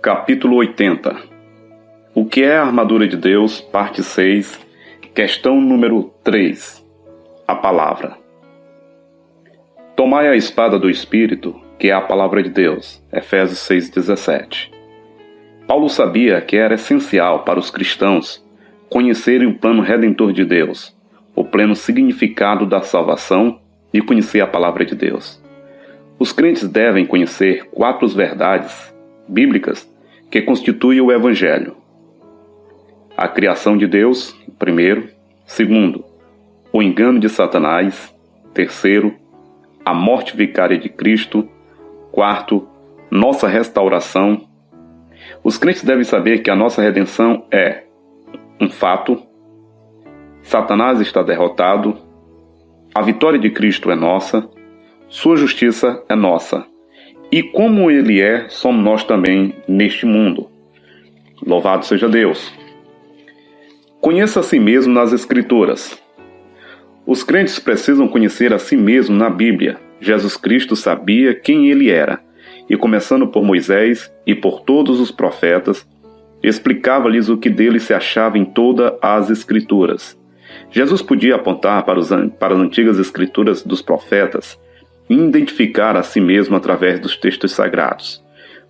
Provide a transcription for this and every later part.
Capítulo 80. O que é a armadura de Deus? Parte 6. Questão número 3. A palavra. Tomai a espada do Espírito, que é a palavra de Deus. Efésios 6,17. Paulo sabia que era essencial para os cristãos conhecerem o plano redentor de Deus, o pleno significado da salvação e conhecer a palavra de Deus. Os crentes devem conhecer 4 verdades bíblicas que constituem o Evangelho. A criação de Deus, primeiro. Segundo, o engano de Satanás. Terceiro, a morte vicária de Cristo. Quarto, nossa restauração. Os crentes devem saber que a nossa redenção é um fato. Satanás está derrotado. A vitória de Cristo é nossa. Sua justiça é nossa. E como Ele é, somos nós também neste mundo. Louvado seja Deus. Conheça a si mesmo nas Escrituras. Os crentes precisam conhecer a si mesmo na Bíblia. Jesus Cristo sabia quem Ele era, e começando por Moisés e por todos os profetas, explicava-lhes o que dele se achava em todas as Escrituras. Jesus podia apontar para as antigas Escrituras dos profetas e identificar a si mesmo através dos textos sagrados.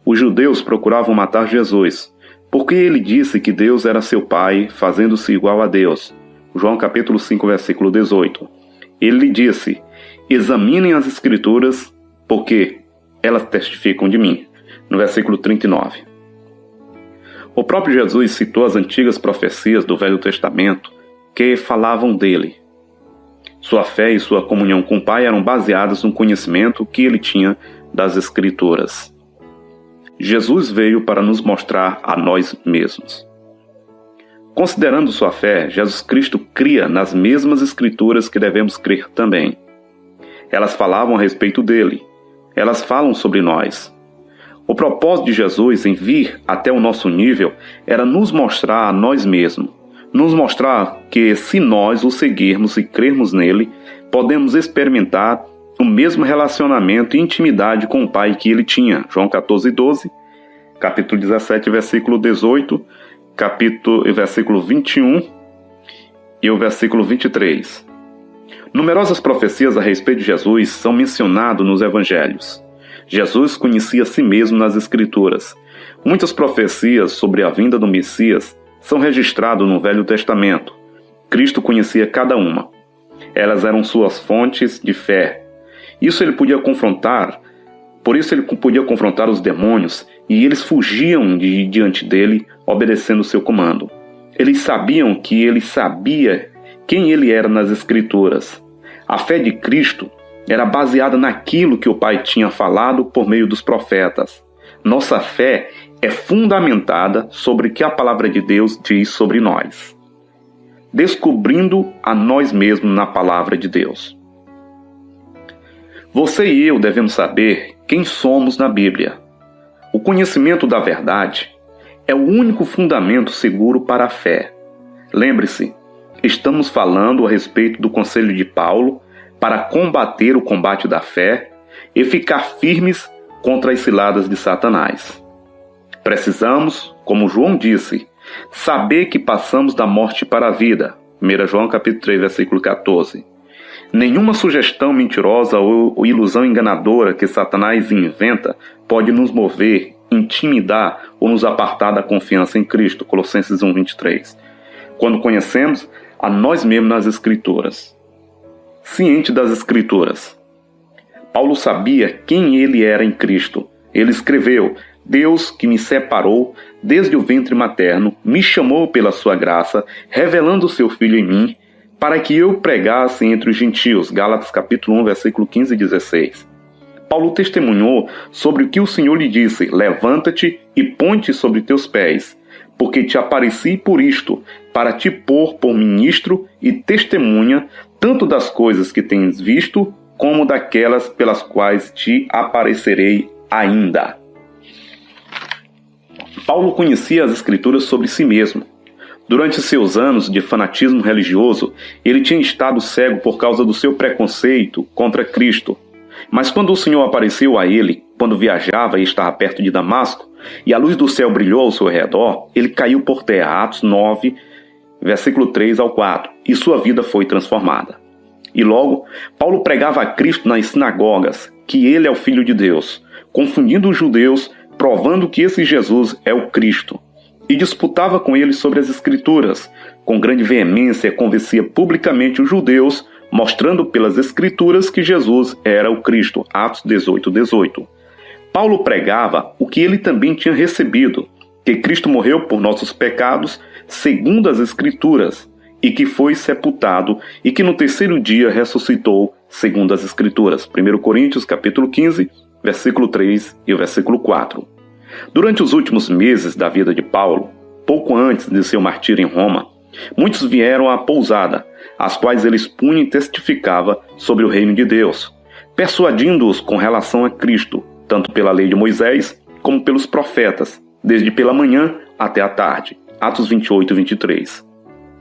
Os judeus procuravam matar Jesus, porque ele disse que Deus era seu Pai, fazendo-se igual a Deus. João capítulo 5, versículo 18. Ele lhe disse: examinem as Escrituras, porque elas testificam de mim. No versículo 39. O próprio Jesus citou as antigas profecias do Velho Testamento que falavam dele. Sua fé e sua comunhão com o Pai eram baseadas no conhecimento que ele tinha das Escrituras. Jesus veio para nos mostrar a nós mesmos. Considerando sua fé, Jesus Cristo cria nas mesmas Escrituras que devemos crer também. Elas falavam a respeito dele. Elas falam sobre nós. O propósito de Jesus em vir até o nosso nível era nos mostrar a nós mesmos. Nos mostrar que, se nós o seguirmos e crermos nele, podemos experimentar o mesmo relacionamento e intimidade com o Pai que ele tinha. João 14,12, capítulo 17, versículo 18, versículo 21 e o versículo 23. Numerosas profecias a respeito de Jesus são mencionadas nos Evangelhos. Jesus conhecia a si mesmo nas Escrituras. Muitas profecias sobre a vinda do Messias são registradas no Velho Testamento. Cristo conhecia cada uma. Elas eram suas fontes de fé. Por isso ele podia confrontar os demônios, e eles fugiam diante dele, obedecendo o seu comando. Eles sabiam que ele sabia quem ele era nas Escrituras. A fé de Cristo era baseada naquilo que o Pai tinha falado por meio dos profetas. Nossa fé é fundamentada sobre o que a palavra de Deus diz sobre nós, descobrindo a nós mesmos na palavra de Deus. Você e eu devemos saber quem somos na Bíblia. O conhecimento da verdade é o único fundamento seguro para a fé. Lembre-se, estamos falando a respeito do conselho de Paulo para combater o combate da fé e ficar firmes contra as ciladas de Satanás. Precisamos, como João disse, saber que passamos da morte para a vida. 1 João capítulo 3, versículo 14. Nenhuma sugestão mentirosa ou ilusão enganadora que Satanás inventa pode nos mover, intimidar ou nos apartar da confiança em Cristo. Colossenses 1, 23. Quando conhecemos a nós mesmos nas Escrituras. Ciente das Escrituras. Paulo sabia quem ele era em Cristo. Ele escreveu: Deus que me separou desde o ventre materno, me chamou pela sua graça, revelando o seu Filho em mim, para que eu pregasse entre os gentios. Gálatas capítulo 1, versículo 15 e 16. Paulo testemunhou sobre o que o Senhor lhe disse: levanta-te e põe-te sobre teus pés, porque te apareci por isto, para te pôr por ministro e testemunha, tanto das coisas que tens visto, como daquelas pelas quais te aparecerei ainda. Paulo conhecia as Escrituras sobre si mesmo. Durante seus anos de fanatismo religioso, ele tinha estado cego por causa do seu preconceito contra Cristo. Mas quando o Senhor apareceu a ele quando viajava e estava perto de Damasco, e a luz do céu brilhou ao seu redor, ele caiu por terra. Atos 9, versículo 3 ao 4, e sua vida foi transformada. E logo, Paulo pregava a Cristo nas sinagogas, que ele é o Filho de Deus, confundindo os judeus, provando que esse Jesus é o Cristo. E disputava com eles sobre as Escrituras. Com grande veemência, convencia publicamente os judeus, mostrando pelas Escrituras que Jesus era o Cristo. Atos 18, 18. Paulo pregava o que ele também tinha recebido, que Cristo morreu por nossos pecados, segundo as Escrituras, e que foi sepultado, e que no terceiro dia ressuscitou, segundo as Escrituras. 1 Coríntios capítulo 15, versículo 3 e o versículo 4. Durante os últimos meses da vida de Paulo, pouco antes de seu martírio em Roma, muitos vieram à pousada, as quais ele expunha e testificava sobre o reino de Deus, persuadindo-os com relação a Cristo, tanto pela lei de Moisés, como pelos profetas, desde pela manhã até a tarde. Atos 28 e 23.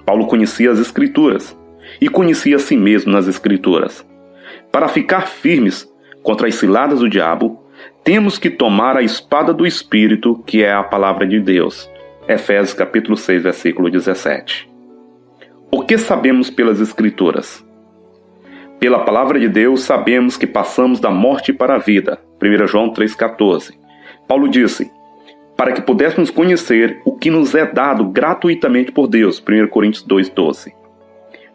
Paulo conhecia as Escrituras, e conhecia a si mesmo nas Escrituras. Para ficar firmes contra as ciladas do diabo, temos que tomar a espada do Espírito, que é a palavra de Deus. Efésios capítulo 6, versículo 17. O que sabemos pelas Escrituras? Pela palavra de Deus sabemos que passamos da morte para a vida. 1 João 3,14. Paulo disse, para que pudéssemos conhecer o que nos é dado gratuitamente por Deus. 1 Coríntios 2,12.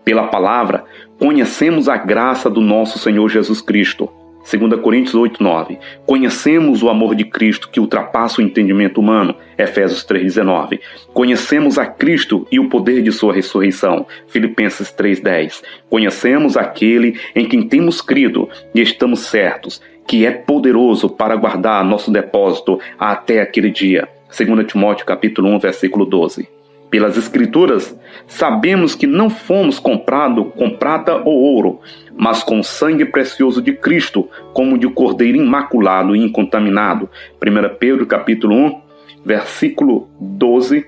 Pela palavra, conhecemos a graça do nosso Senhor Jesus Cristo. 2 Coríntios 8,9. Conhecemos o amor de Cristo que ultrapassa o entendimento humano. Efésios 3,19. Conhecemos a Cristo e o poder de sua ressurreição. Filipenses 3,10. Conhecemos aquele em quem temos crido e estamos certos que é poderoso para guardar nosso depósito até aquele dia. 2 Timóteo capítulo 1, versículo 12. Pelas Escrituras, sabemos que não fomos comprados com prata ou ouro, mas com o sangue precioso de Cristo, como de cordeiro imaculado e incontaminado. 1 Pedro capítulo 1, versículo 12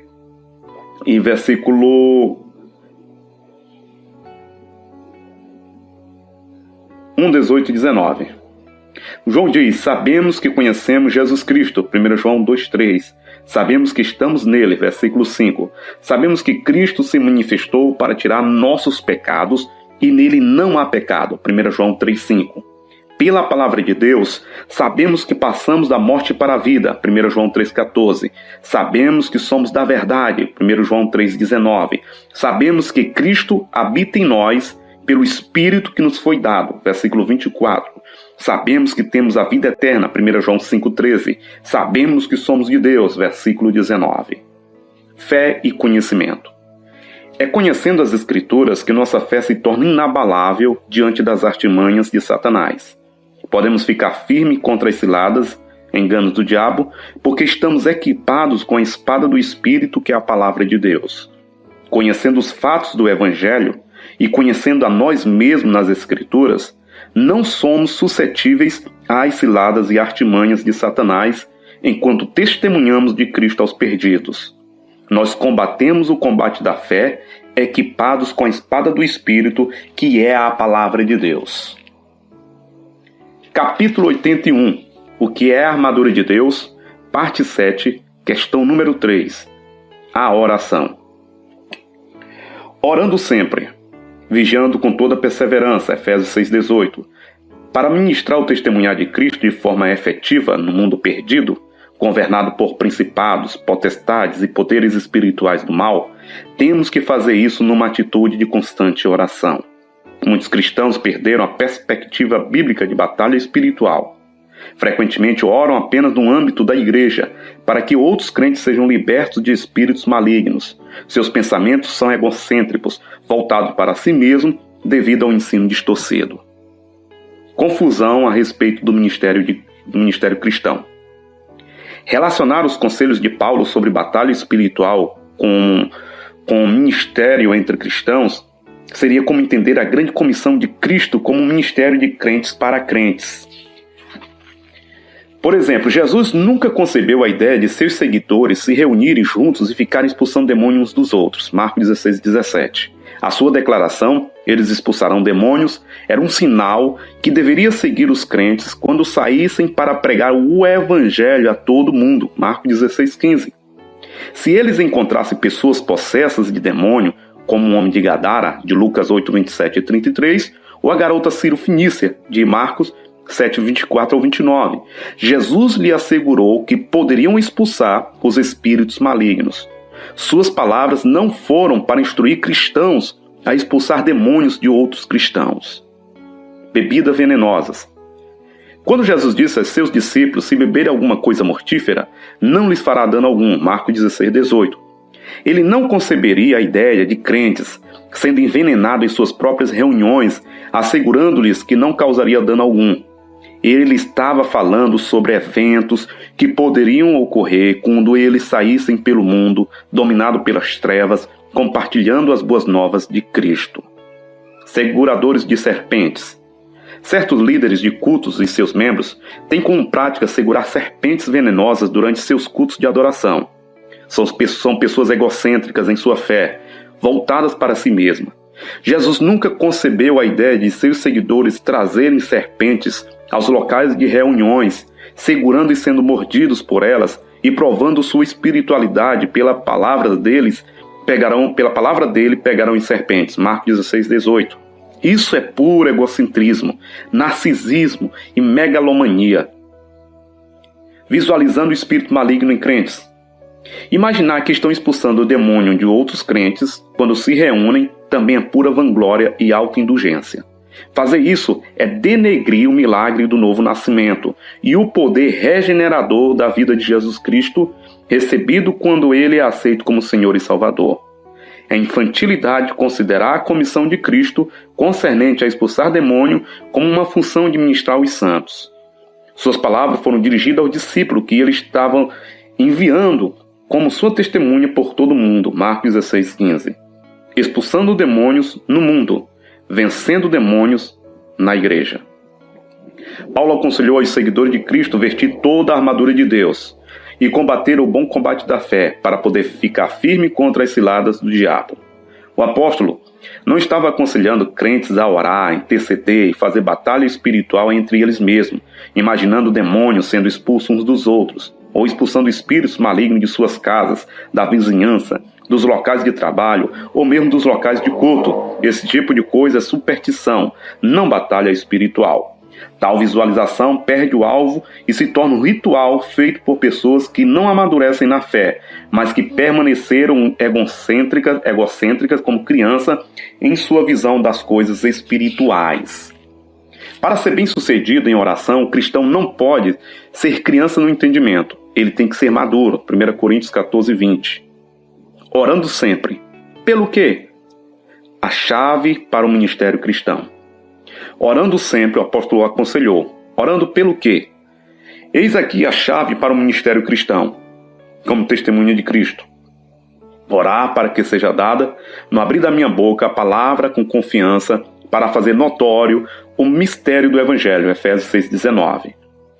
e versículo 1, 18 e 19. João diz, sabemos que conhecemos Jesus Cristo, 1 João 2,3. Sabemos que estamos nele, versículo 5. Sabemos que Cristo se manifestou para tirar nossos pecados e nele não há pecado, 1 João 3,5. Pela palavra de Deus, sabemos que passamos da morte para a vida, 1 João 3,14. Sabemos que somos da verdade, 1 João 3,19. Sabemos que Cristo habita em nós pelo Espírito que nos foi dado, versículo 24. Sabemos que temos a vida eterna, 1 João 5,13. Sabemos que somos de Deus, versículo 19. Fé e conhecimento. É conhecendo as Escrituras que nossa fé se torna inabalável diante das artimanhas de Satanás. Podemos ficar firmes contra as ciladas, enganos do diabo, porque estamos equipados com a espada do Espírito, que é a palavra de Deus. Conhecendo os fatos do Evangelho e conhecendo a nós mesmos nas Escrituras, não somos suscetíveis às ciladas e artimanhas de Satanás, enquanto testemunhamos de Cristo aos perdidos. Nós combatemos o combate da fé, equipados com a espada do Espírito, que é a palavra de Deus. Capítulo 81. O que é a armadura de Deus? Parte 7, questão número 3. A oração. Orando sempre, vigiando com toda perseverança, Efésios 6,18, para ministrar o testemunhar de Cristo de forma efetiva no mundo perdido, governado por principados, potestades e poderes espirituais do mal, temos que fazer isso numa atitude de constante oração. Muitos cristãos perderam a perspectiva bíblica de batalha espiritual. Frequentemente oram apenas no âmbito da igreja, para que outros crentes sejam libertos de espíritos malignos. Seus pensamentos são egocêntricos, voltados para si mesmo devido ao ensino distorcido. Confusão a respeito do ministério cristão. Relacionar os conselhos de Paulo sobre batalha espiritual com o ministério entre cristãos seria como entender a grande comissão de Cristo como um ministério de crentes para crentes. Por exemplo, Jesus nunca concebeu a ideia de seus seguidores se reunirem juntos e ficarem expulsando demônios uns dos outros. Marcos 16, 17. A sua declaração, eles expulsarão demônios, era um sinal que deveria seguir os crentes quando saíssem para pregar o evangelho a todo mundo. Marcos 16:15. Se eles encontrassem pessoas possessas de demônio, como um homem de Gadara, de Lucas 8:27 e 33, ou a garota Ciro-Fenícia, de Marcos 7:24 ao 29, Jesus lhe assegurou que poderiam expulsar os espíritos malignos. Suas palavras não foram para instruir cristãos a expulsar demônios de outros cristãos. Bebidas venenosas. Quando Jesus disse a seus discípulos, se beberem alguma coisa mortífera, não lhes fará dano algum, Marcos 16:18. Ele não conceberia a ideia de crentes sendo envenenados em suas próprias reuniões, assegurando-lhes que não causaria dano algum. Ele estava falando sobre eventos que poderiam ocorrer quando eles saíssem pelo mundo, dominado pelas trevas, compartilhando as boas novas de Cristo. Seguradores de serpentes. Certos líderes de cultos e seus membros têm como prática segurar serpentes venenosas durante seus cultos de adoração. São pessoas egocêntricas em sua fé, voltadas para si mesma. Jesus nunca concebeu a ideia de seus seguidores trazerem serpentes aos locais de reuniões, segurando e sendo mordidos por elas e provando sua espiritualidade pela palavra dele pegarão em serpentes. Marcos 16:18. Isso é puro egocentrismo, narcisismo e megalomania. Visualizando o espírito maligno em crentes. Imaginar que estão expulsando o demônio de outros crentes quando se reúnem também é pura vanglória e autoindulgência. Fazer isso é denegrir o milagre do novo nascimento e o poder regenerador da vida de Jesus Cristo, recebido quando ele é aceito como Senhor e Salvador. É infantilidade considerar a comissão de Cristo concernente a expulsar demônio como uma função de ministrar os santos. Suas palavras foram dirigidas ao discípulo que ele estava enviando como sua testemunha por todo o mundo. Marcos 16:15. Expulsando demônios no mundo, vencendo demônios na igreja. Paulo aconselhou aos seguidores de Cristo vestir toda a armadura de Deus e combater o bom combate da fé para poder ficar firme contra as ciladas do diabo. O apóstolo não estava aconselhando crentes a orar, interceder e fazer batalha espiritual entre eles mesmos, imaginando demônios sendo expulsos uns dos outros, ou expulsando espíritos malignos de suas casas, da vizinhança, dos locais de trabalho ou mesmo dos locais de culto. Esse tipo de coisa é superstição, não batalha espiritual. Tal visualização perde o alvo e se torna um ritual feito por pessoas que não amadurecem na fé, mas que permaneceram egocêntricas como criança em sua visão das coisas espirituais. Para ser bem-sucedido em oração, o cristão não pode ser criança no entendimento. Ele tem que ser maduro. 1 Coríntios 14:20. Orando sempre. Pelo quê? A chave para o ministério cristão. Orando sempre, o apóstolo aconselhou. Orando pelo quê? Eis aqui a chave para o ministério cristão, como testemunha de Cristo. Orar para que seja dada, no abrir da minha boca, a palavra com confiança, para fazer notório o mistério do Evangelho. Efésios 6:19.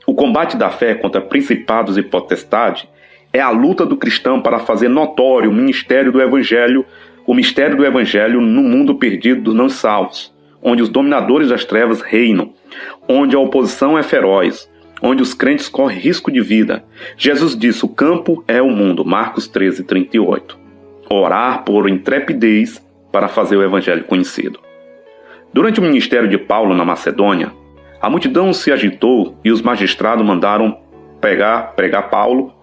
O combate da fé contra principados e potestades é a luta do cristão para fazer notório o ministério do Evangelho, o mistério do Evangelho no mundo perdido dos não salvos, onde os dominadores das trevas reinam, onde a oposição é feroz, onde os crentes correm risco de vida. Jesus disse: o campo é o mundo. Marcos 13:38. Orar por intrepidez para fazer o Evangelho conhecido. Durante o ministério de Paulo na Macedônia, a multidão se agitou e os magistrados mandaram pegar Paulo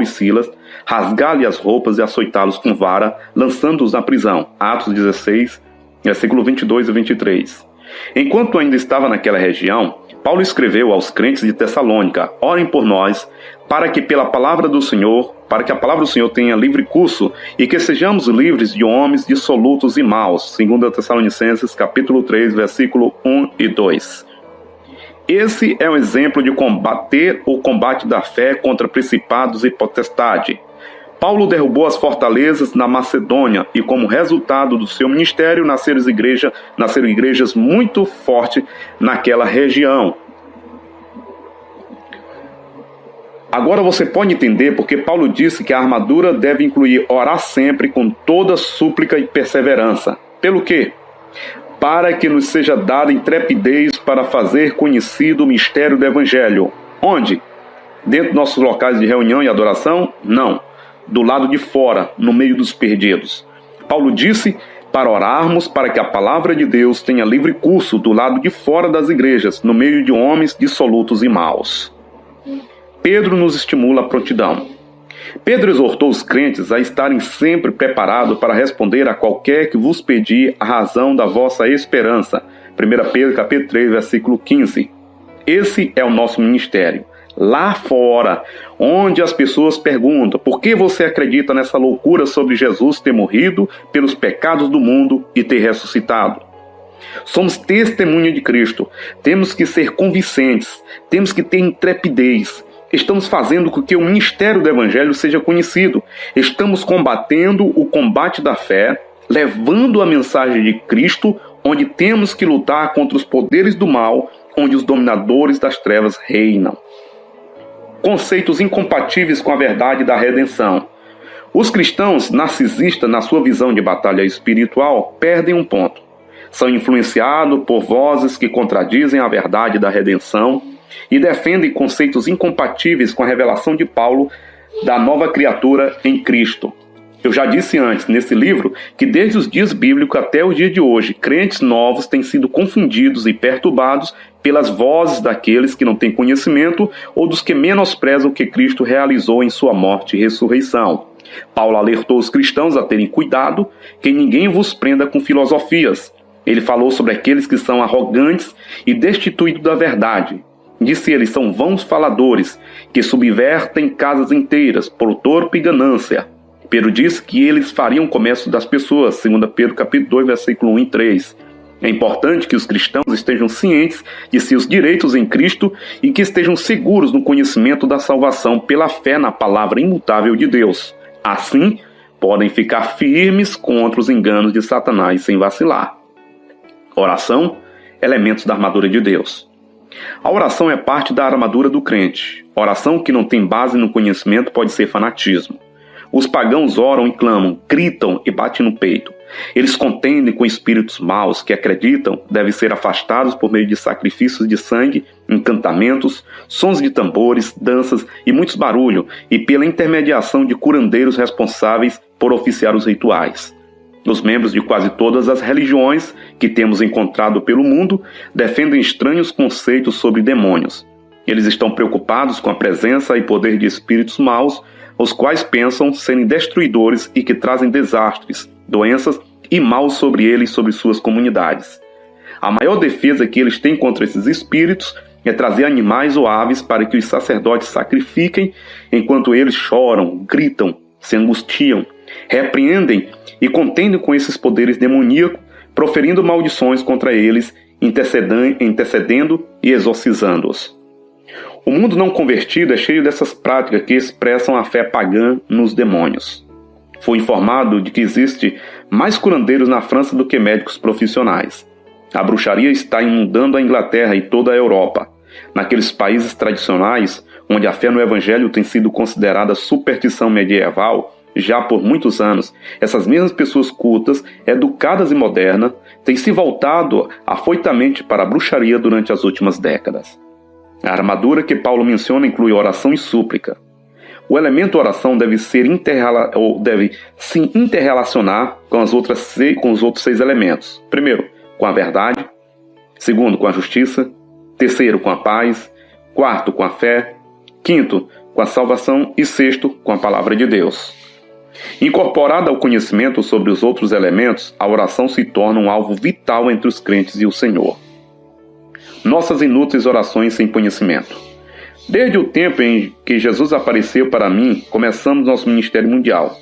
e Silas, rasgar-lhe as roupas e açoitá-los com vara, lançando-os na prisão. Atos 16, versículo 22 e 23. Enquanto ainda estava naquela região, Paulo escreveu aos crentes de Tessalônica: orem por nós, para que a palavra do Senhor tenha livre curso e que sejamos livres de homens dissolutos e maus. 2 Tessalonicenses, capítulo 3, versículo 1 e 2. Esse é um exemplo de combater o combate da fé contra principados e potestade. Paulo derrubou as fortalezas na Macedônia e, como resultado do seu ministério, nasceram igrejas muito fortes naquela região. Agora você pode entender porque Paulo disse que a armadura deve incluir orar sempre com toda súplica e perseverança. Pelo quê? Para que nos seja dada intrepidez para fazer conhecido o mistério do Evangelho. Onde? Dentro dos nossos locais de reunião e adoração? Não. Do lado de fora, no meio dos perdidos. Paulo disse para orarmos para que a palavra de Deus tenha livre curso do lado de fora das igrejas, no meio de homens dissolutos e maus. Pedro nos estimula a prontidão. Pedro exortou os crentes a estarem sempre preparados para responder a qualquer que vos pedir a razão da vossa esperança. 1 Pedro capítulo 3, versículo 15. Esse é o nosso ministério. Lá fora, onde as pessoas perguntam por que você acredita nessa loucura sobre Jesus ter morrido pelos pecados do mundo e ter ressuscitado. Somos testemunha de Cristo, temos que ser convincentes, temos que ter intrepidez. Estamos fazendo com que o ministério do Evangelho seja conhecido. Estamos combatendo o combate da fé, levando a mensagem de Cristo, onde temos que lutar contra os poderes do mal, onde os dominadores das trevas reinam. Conceitos incompatíveis com a verdade da redenção. Os cristãos narcisistas, na sua visão de batalha espiritual, perdem um ponto. São influenciados por vozes que contradizem a verdade da redenção e defendem conceitos incompatíveis com a revelação de Paulo da nova criatura em Cristo. Eu já disse antes, nesse livro, que desde os dias bíblicos até o dia de hoje, crentes novos têm sido confundidos e perturbados pelas vozes daqueles que não têm conhecimento ou dos que menosprezam o que Cristo realizou em sua morte e ressurreição. Paulo alertou os cristãos a terem cuidado que ninguém vos prenda com filosofias. Ele falou sobre aqueles que são arrogantes e destituídos da verdade. Disse ele, são vãos faladores, que subvertem casas inteiras por torpe ganância. Pedro disse que eles fariam comércio das pessoas, 2 Pedro capítulo 2, versículo 1 e 3. É importante que os cristãos estejam cientes de seus direitos em Cristo e que estejam seguros no conhecimento da salvação pela fé na palavra imutável de Deus. Assim, podem ficar firmes contra os enganos de Satanás sem vacilar. Oração, elementos da armadura de Deus. A oração é parte da armadura do crente. Oração que não tem base no conhecimento pode ser fanatismo. Os pagãos oram e clamam, gritam e batem no peito. Eles contendem com espíritos maus que acreditam devem ser afastados por meio de sacrifícios de sangue, encantamentos, sons de tambores, danças e muitos barulho, e pela intermediação de curandeiros responsáveis por oficiar os rituais. Os membros de quase todas as religiões que temos encontrado pelo mundo defendem estranhos conceitos sobre demônios. Eles estão preocupados com a presença e poder de espíritos maus, os quais pensam serem destruidores e que trazem desastres, doenças e mal sobre eles e sobre suas comunidades. A maior defesa que eles têm contra esses espíritos é trazer animais ou aves para que os sacerdotes sacrifiquem, enquanto eles choram, gritam, se angustiam, repreendem e contendem com esses poderes demoníacos, proferindo maldições contra eles, intercedendo e exorcizando-os. O mundo não convertido é cheio dessas práticas que expressam a fé pagã nos demônios. Fui informado de que existe mais curandeiros na França do que médicos profissionais. A bruxaria está inundando a Inglaterra e toda a Europa. Naqueles países tradicionais, onde a fé no Evangelho tem sido considerada superstição medieval, já por muitos anos, essas mesmas pessoas cultas, educadas e modernas, têm se voltado afoitamente para a bruxaria durante as últimas décadas. A armadura que Paulo menciona inclui oração e súplica. O elemento oração deve se interrelacionar com os outros 6 elementos. Primeiro, com a verdade. Segundo, com a justiça. Terceiro, com a paz. Quarto, com a fé. Quinto, com a salvação. E sexto, com a palavra de Deus. Incorporada ao conhecimento sobre os outros elementos, a oração se torna um alvo vital entre os crentes e o Senhor. Nossas inúteis orações sem conhecimento. Desde o tempo em que Jesus apareceu para mim, começamos nosso ministério mundial.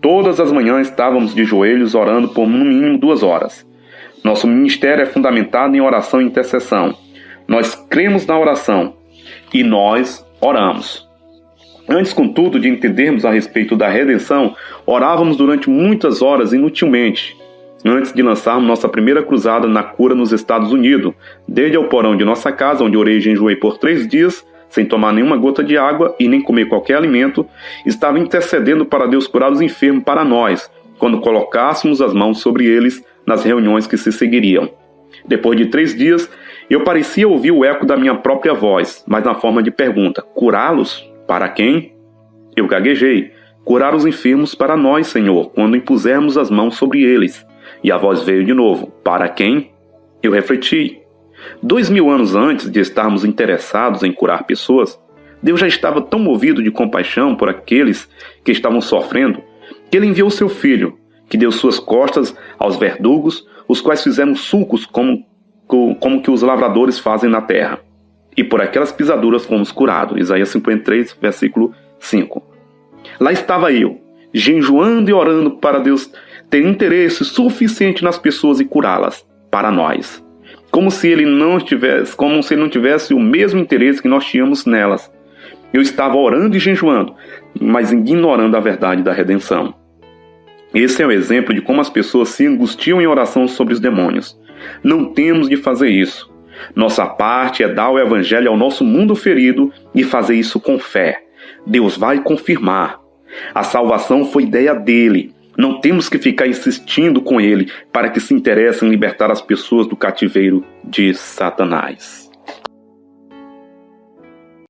Todas as manhãs estávamos de joelhos orando por no mínimo 2 horas. Nosso ministério é fundamentado em oração e intercessão. Nós cremos na oração e nós oramos. Antes, contudo, de entendermos a respeito da redenção, orávamos durante muitas horas inutilmente. Antes de lançarmos nossa primeira cruzada na cura nos Estados Unidos, desde o porão de nossa casa, onde orei e jejuei por 3 dias, sem tomar nenhuma gota de água e nem comer qualquer alimento, estava intercedendo para Deus curar os enfermos para nós, quando colocássemos as mãos sobre eles, nas reuniões que se seguiriam. Depois de 3 dias, eu parecia ouvir o eco da minha própria voz, mas na forma de pergunta: curá-los? Para quem? Eu gaguejei: curar os enfermos para nós, Senhor, quando impusermos as mãos sobre eles. E a voz veio de novo: para quem? Eu refleti. 2000 anos antes de estarmos interessados em curar pessoas, Deus já estava tão movido de compaixão por aqueles que estavam sofrendo, que Ele enviou seu Filho, que deu suas costas aos verdugos, os quais fizeram sulcos como que os lavradores fazem na terra. E por aquelas pisaduras fomos curados. Isaías 53, versículo 5. Lá estava eu, jejuando e orando para Deus ter interesse suficiente nas pessoas e curá-las para nós. Como se ele não tivesse o mesmo interesse que nós tínhamos nelas. Eu estava orando e jejuando, mas ignorando a verdade da redenção. Esse é o exemplo de como as pessoas se angustiam em oração sobre os demônios. Não temos de fazer isso. Nossa parte é dar o evangelho ao nosso mundo ferido e fazer isso com fé. Deus vai confirmar. A salvação foi ideia dele. Não temos que ficar insistindo com ele para que se interesse em libertar as pessoas do cativeiro de Satanás.